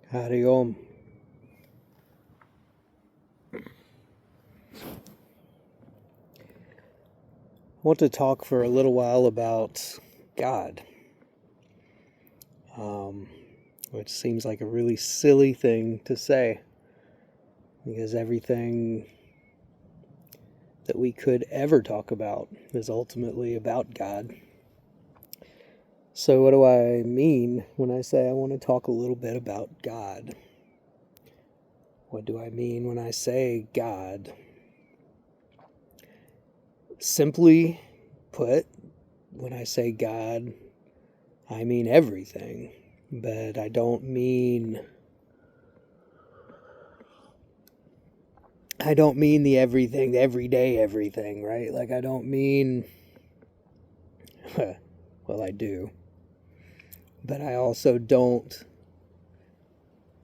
Hari Om. I want to talk for a little while about God, which seems like a really silly thing to say, because everything that we could ever talk about is ultimately about God. So what do I mean when I say I want to talk a little bit about God? What do I mean when I say God? Simply put, when I say God, I mean everything, but I don't mean the everything, the everyday everything, right? Like I don't mean, well, I do, but I also don't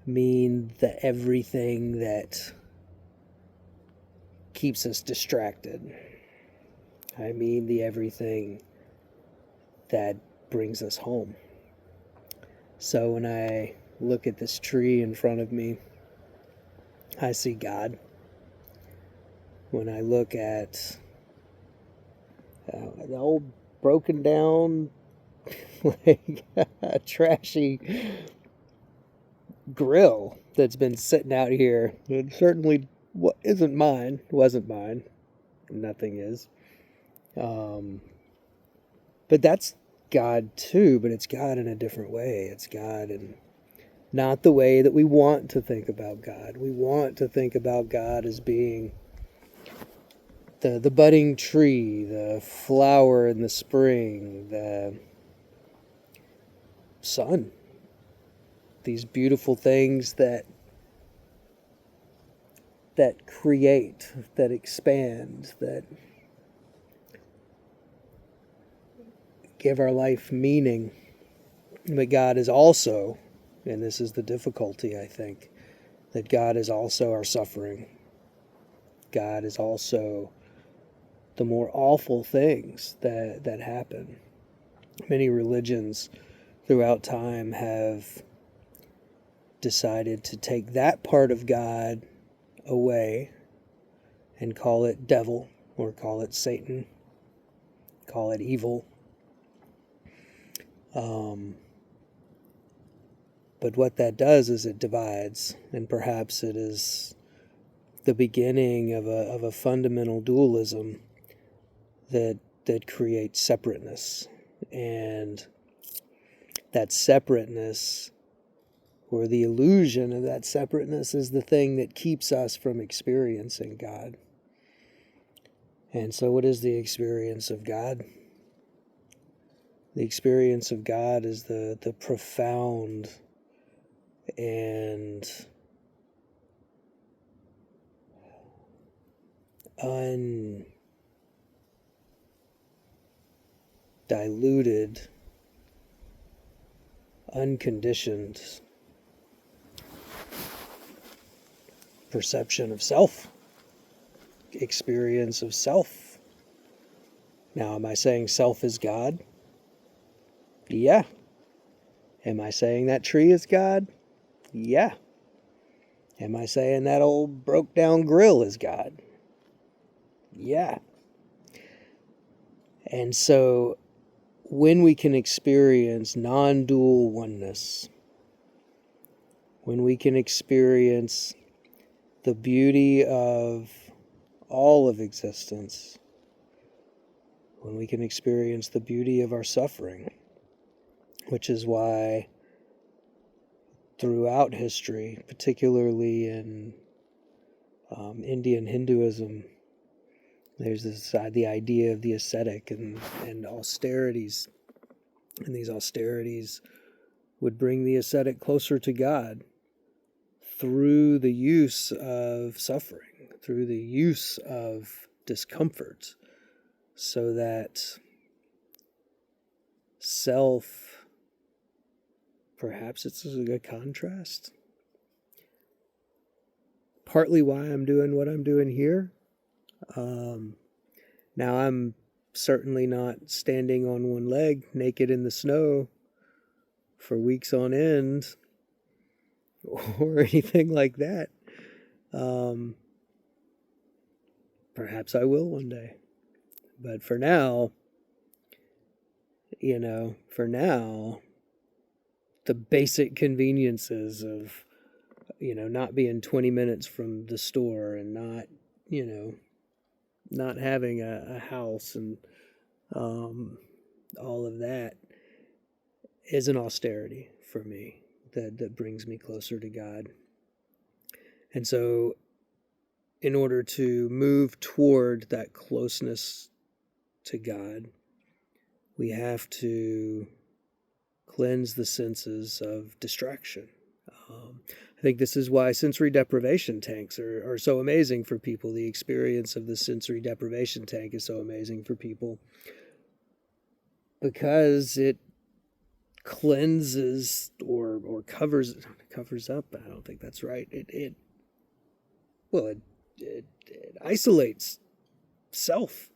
mean the everything that keeps us distracted. I mean the everything that brings us home. So when I look at this tree in front of me, I see God. When I look at the old broken down, like trashy grill that's been sitting out here, it certainly wasn't mine. Nothing is. But that's God too, but it's God in a different way. It's God in not the way that we want to think about God. We want to think about God as being the budding tree, the flower in the spring, the sun. These beautiful things that create, that expand, that give our life meaning. But God is also, and this is the difficulty, I think, that God is also our suffering. God is also the more awful things that happen. Many religions throughout time have decided to take that part of God away and call it devil, or call it Satan, call it evil. But what that does is it divides, and perhaps it is the beginning of a fundamental dualism that creates separateness. And that separateness, or the illusion of that separateness, is the thing that keeps us from experiencing God. And so what is the experience of God? The experience of God is the profound and undiluted, unconditioned perception of self, experience of self. Now, am I saying self is God? Yeah. Am I saying that tree is God? Yeah. Am I saying that old broke down grill is God? Yeah. And so when we can experience non-dual oneness, when we can experience the beauty of all of existence, when we can experience the beauty of our suffering, which is why throughout history, particularly in Indian Hinduism, there's the idea of the ascetic and austerities. And these austerities would bring the ascetic closer to God through the use of suffering, through the use of discomfort, so that self, perhaps it's a contrast. Partly why I'm doing what I'm doing here. Now I'm certainly not standing on one leg naked in the snow for weeks on end, or anything like that. Perhaps I will one day. But for now, the basic conveniences of, not being 20 minutes from the store and not having a house and all of that is an austerity for me that brings me closer to God. And so in order to move toward that closeness to God, we have to cleanse the senses of distraction. I think this is why sensory deprivation tanks are so amazing for people. The experience of the sensory deprivation tank is so amazing for people because it cleanses or covers up. I don't think that's right. It isolates self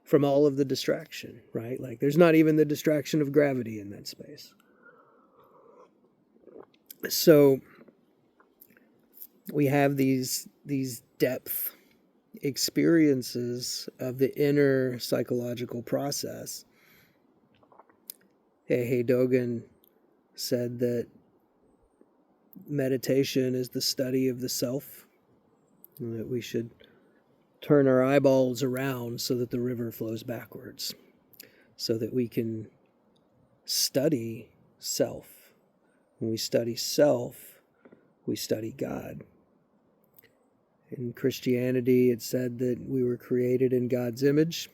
from all of the distraction, right? Like there's not even the distraction of gravity in that space. So we have these depth experiences of the inner psychological process. Hey Dogen said that meditation is the study of the self, and that we should turn our eyeballs around so that the river flows backwards, so that we can study self. When we study self, we study God. In Christianity, it said that we were created in God's image.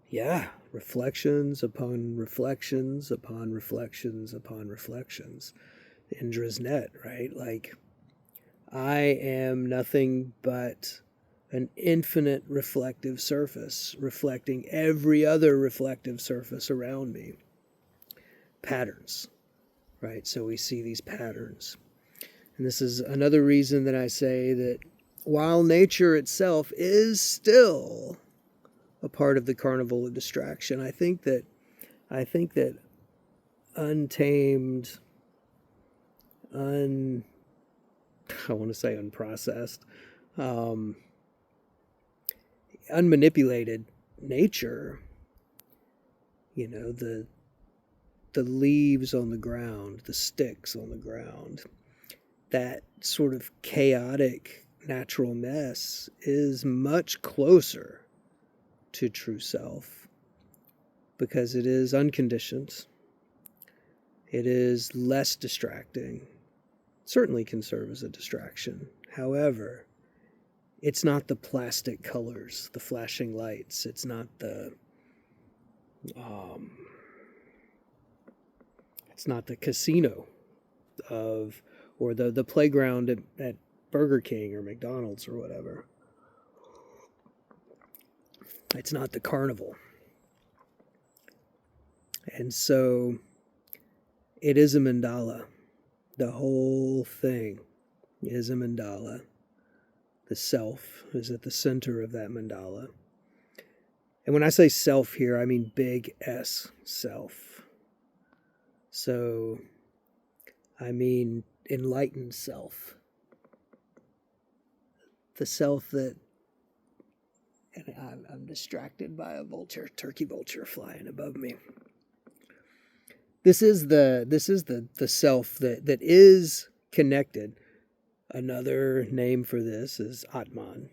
Yeah, reflections upon reflections upon reflections upon reflections. Indra's net, right? Like, I am nothing but an infinite reflective surface, reflecting every other reflective surface around me. Patterns, right? So we see these patterns. And this is another reason that I say that while nature itself is still a part of the Carnival of Distraction, I think that untamed, I want to say unprocessed, unmanipulated nature, the leaves on the ground, the sticks on the ground, that sort of chaotic natural mess is much closer to true self because it is unconditioned. It is less distracting. Certainly can serve as a distraction. However, it's not the plastic colors, the flashing lights. It's not the casino or the playground at Burger King or McDonald's or whatever. It's not the carnival. And so it is a mandala. The whole thing is a mandala. The self is at the center of that mandala. And when I say self here, I mean big S, self. So I mean enlightened self. The self that, and I'm distracted by a turkey vulture flying above me. This is the self that is connected. Another name for this is Atman.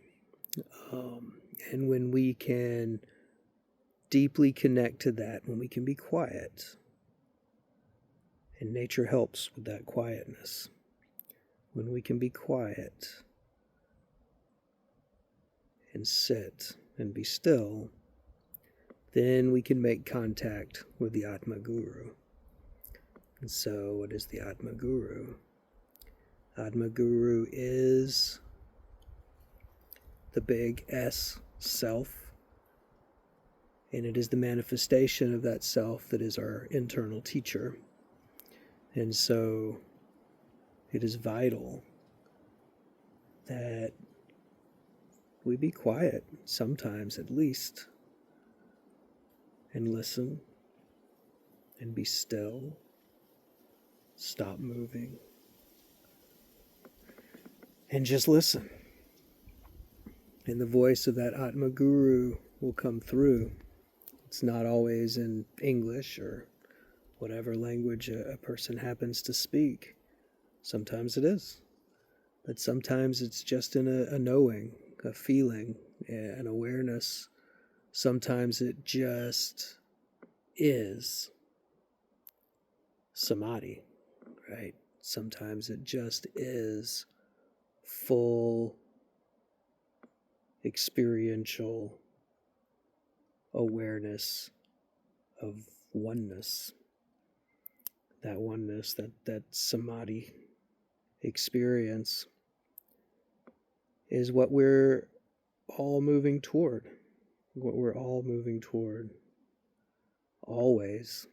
And when we can deeply connect to that, when we can be quiet, and nature helps with that quietness, when we can be quiet and sit and be still, then we can make contact with the Atmaguru. And so what is the Atmaguru? Atmaguru is the big S self, and it is the manifestation of that self that is our internal teacher. And so it is vital that we be quiet, sometimes at least, and listen and be still Stop moving. And just listen. And the voice of that Atmaguru will come through. It's not always in English or whatever language a person happens to speak. Sometimes it is. But sometimes it's just in a knowing, a feeling, an awareness. Sometimes it just is samadhi, right? Sometimes it just is full experiential awareness of oneness. That oneness, that samadhi experience is what we're all moving toward. What we're all moving toward. Always.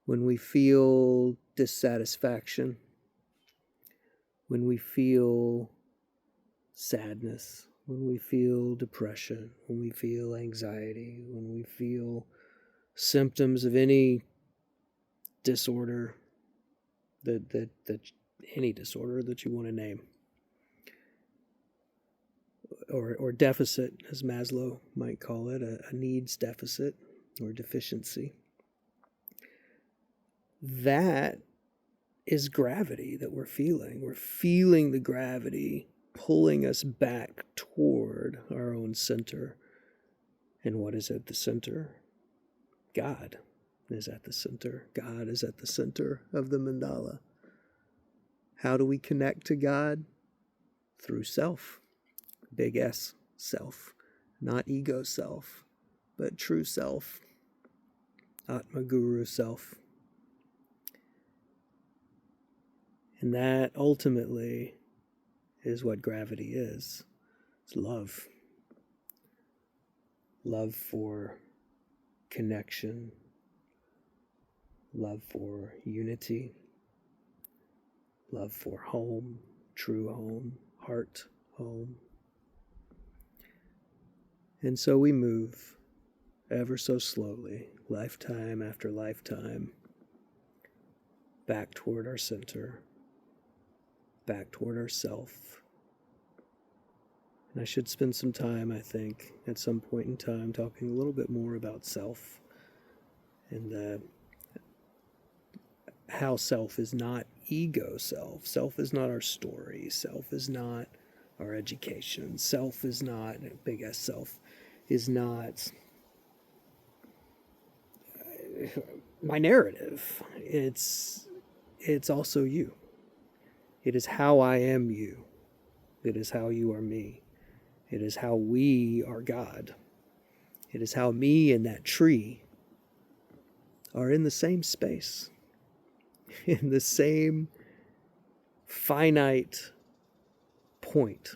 When we feel dissatisfaction, when we feel sadness, when we feel depression, when we feel anxiety, when we feel symptoms of any disorder, that any disorder that you want to name, or deficit, as Maslow might call it, a needs deficit or deficiency. That is gravity that we're feeling. We're feeling the gravity pulling us back toward our own center. And what is at the center? God is at the center. God is at the center of the mandala. How do we connect to God? Through self. Big S, self. Not ego self, but true self. Atmaguru self. And that ultimately is what gravity is. It's love. Love for connection. Love for unity. Love for home, true home, heart home. And so we move ever so slowly, lifetime after lifetime, back toward our center, back toward ourself. And I should spend some time, I think, at some point in time, talking a little bit more about self and how self is not ego self. Self is not our story. Self is not our education. Self is not, big S self, is not my narrative. It's also you. It is how I am you. It is how you are me. It is how we are God. It is how me and that tree are in the same space, in the same finite point,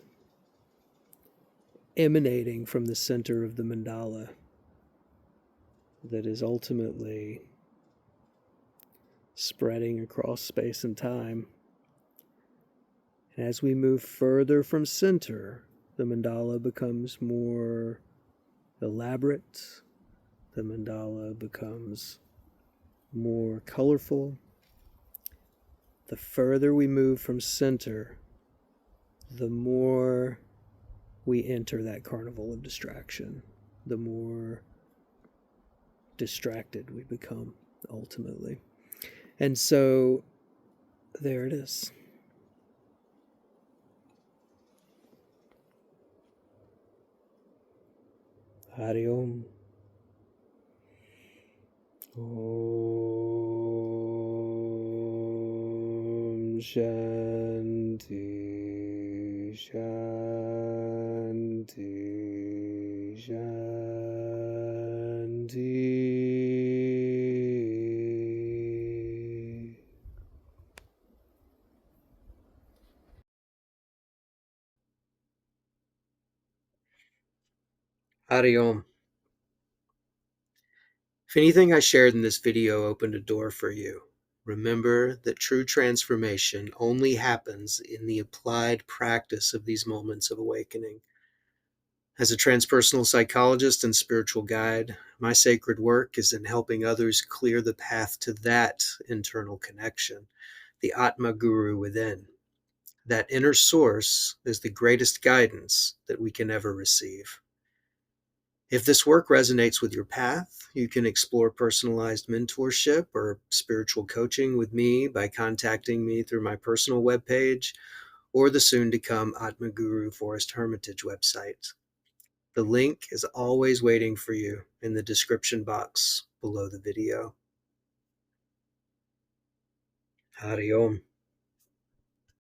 emanating from the center of the mandala that is ultimately spreading across space and time. And as we move further from center, the mandala becomes more elaborate. The mandala becomes more colorful. The further we move from center, the more we enter that carnival of distraction, the more distracted we become ultimately. And so there it is. Hari Om. Om Shanti Shanti Shanti. Hari Om. If anything I shared in this video opened a door for you, remember that true transformation only happens in the applied practice of these moments of awakening. As a transpersonal psychologist and spiritual guide, My sacred work is in helping others clear the path to that internal connection, the Atmaguru within. That inner source is the greatest guidance that we can ever receive. If this work resonates with your path, you can explore personalized mentorship or spiritual coaching with me by contacting me through my personal webpage or the soon-to-come Atmaguru Forest Hermitage website. The link is always waiting for you in the description box below the video. Hari Om.